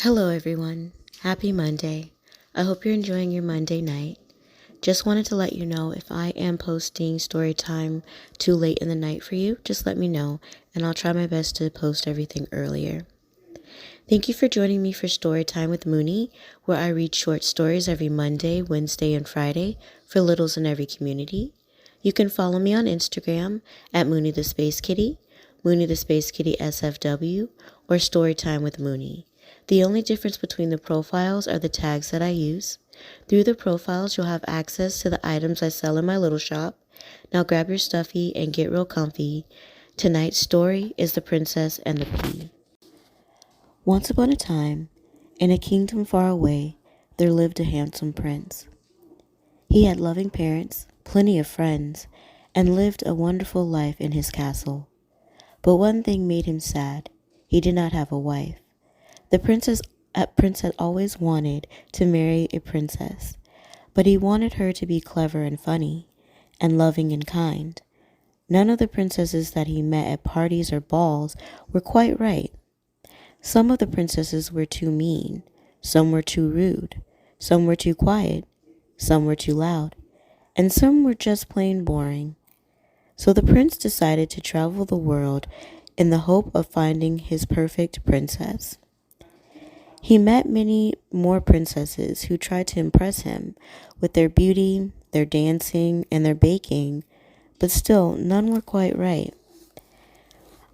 Hello, everyone. Happy Monday. I hope you're enjoying your Monday night. Just wanted to let you know if I am posting story time too late in the night for you, just let me know, and I'll try my best to post everything earlier. Thank you for joining me for Storytime with Moonie, where I read short stories every Monday, Wednesday, and Friday for littles in every community. You can follow me on Instagram at Moonie the Space Kitty, Moonie the Space Kitty SFW, or Storytime with Moonie. The only difference between the profiles are the tags that I use. Through the profiles, you'll have access to the items I sell in my little shop. Now grab your stuffy and get real comfy. Tonight's story is The Princess and the Pea. Once upon a time, in a kingdom far away, there lived a handsome prince. He had loving parents, plenty of friends, and lived a wonderful life in his castle. But one thing made him sad. He did not have a wife. The prince had always wanted to marry a princess, but he wanted her to be clever and funny, and loving and kind. None of the princesses that he met at parties or balls were quite right. Some of the princesses were too mean, some were too rude, some were too quiet, some were too loud, and some were just plain boring. So the prince decided to travel the world in the hope of finding his perfect princess. He met many more princesses who tried to impress him with their beauty, their dancing, and their baking, but still none were quite right.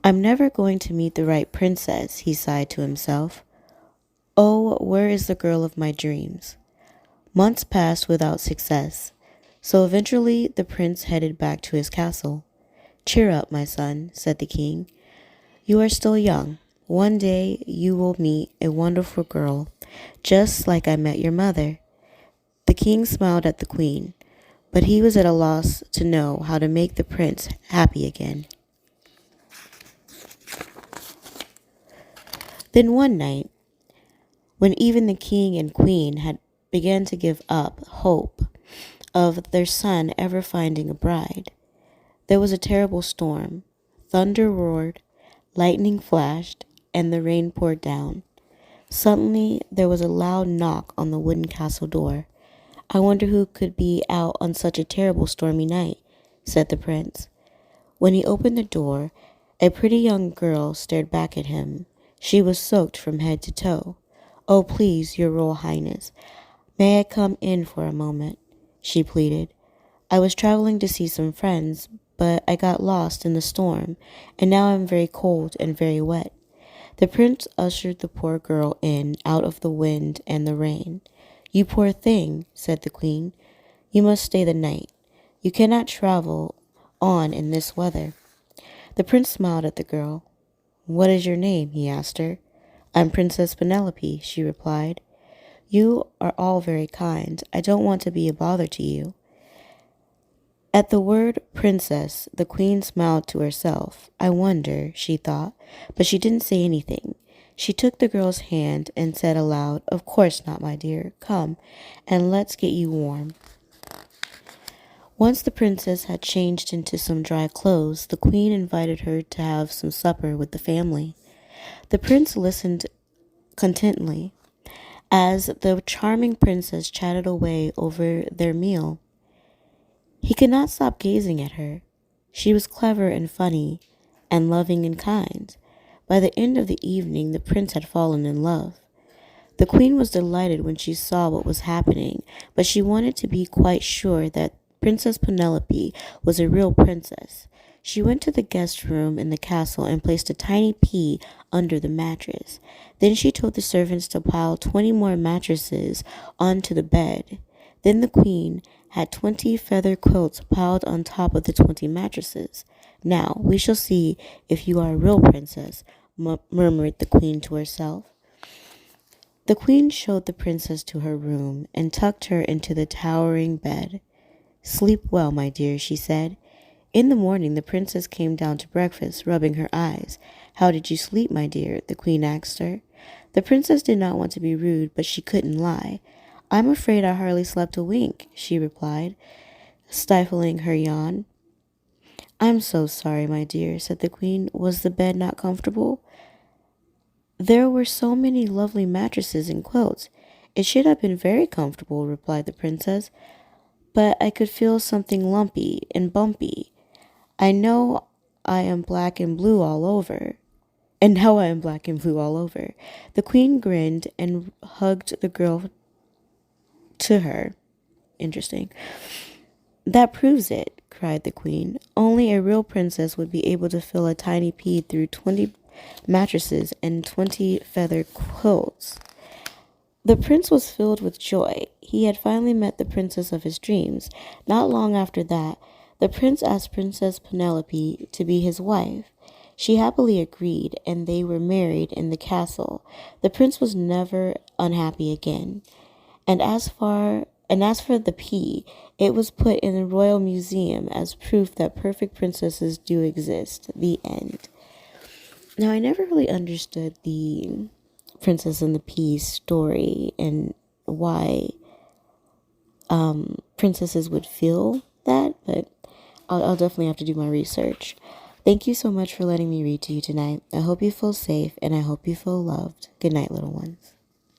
I'm never going to meet the right princess, he sighed to himself. Oh, where is the girl of my dreams? Months passed without success, so eventually the prince headed back to his castle. Cheer up, my son, said the king. You are still young. One day you will meet a wonderful girl, just like I met your mother. The king smiled at the queen, but he was at a loss to know how to make the prince happy again. Then one night, when even the king and queen had begun to give up hope of their son ever finding a bride, there was a terrible storm. Thunder roared, lightning flashed, and the rain poured down. Suddenly, there was a loud knock on the wooden castle door. I wonder who could be out on such a terrible stormy night, said the prince. When he opened the door, a pretty young girl stared back at him. She was soaked from head to toe. Oh, please, your royal highness, may I come in for a moment? She pleaded. I was traveling to see some friends, but I got lost in the storm, and now I'm very cold and very wet. The prince ushered the poor girl in out of the wind and the rain. You poor thing, said the queen. You must stay the night. You cannot travel on in this weather. The prince smiled at the girl. What is your name? He asked her. I'm Princess Penelope, she replied. You are all very kind. I don't want to be a bother to you. At the word princess, the queen smiled to herself. I wonder, she thought, but she didn't say anything. She took the girl's hand and said aloud, Of course not, my dear. Come, and let's get you warm. Once the princess had changed into some dry clothes, the queen invited her to have some supper with the family. The prince listened contentedly as the charming princess chatted away over their meal. He could not stop gazing at her. She was clever and funny, and loving and kind. By the end of the evening, the prince had fallen in love. The queen was delighted when she saw what was happening, but she wanted to be quite sure that Princess Penelope was a real princess. She went to the guest room in the castle and placed a tiny pea under the mattress. Then she told the servants to pile 20 more mattresses onto the bed. Then the queen had 20 feather quilts piled on top of the 20 mattresses. Now we shall see if you are a real princess, murmured the queen to herself. The queen showed the princess to her room and tucked her into the towering bed. Sleep well, my dear, she said. In the morning, the princess came down to breakfast, rubbing her eyes. How did you sleep, my dear? The queen asked her. The princess did not want to be rude, but she couldn't lie. I'm afraid I hardly slept a wink, she replied, stifling her yawn. I'm so sorry, my dear, said the queen. Was the bed not comfortable? There were so many lovely mattresses and quilts. It should have been very comfortable, replied the princess, but I could feel something lumpy and bumpy. I know I am black and blue all over. And now I am black and blue all over. The queen grinned and hugged the girl to her. Interesting. That proves it, cried the queen. Only a real princess would be able to fill a tiny pea through 20 mattresses and 20 feathered quilts. The prince was filled with joy. He had finally met the princess of his dreams. Not long after that, the prince asked Princess Penelope to be his wife. She happily agreed, and they were married in the castle. The prince was never unhappy again. And as for the pea, it was put in the royal museum as proof that perfect princesses do exist. The end. Now, I never really understood the Princess and the Pea story and why princesses would feel that, but I'll definitely have to do my research. Thank you so much for letting me read to you tonight. I hope you feel safe and I hope you feel loved. Good night, little ones.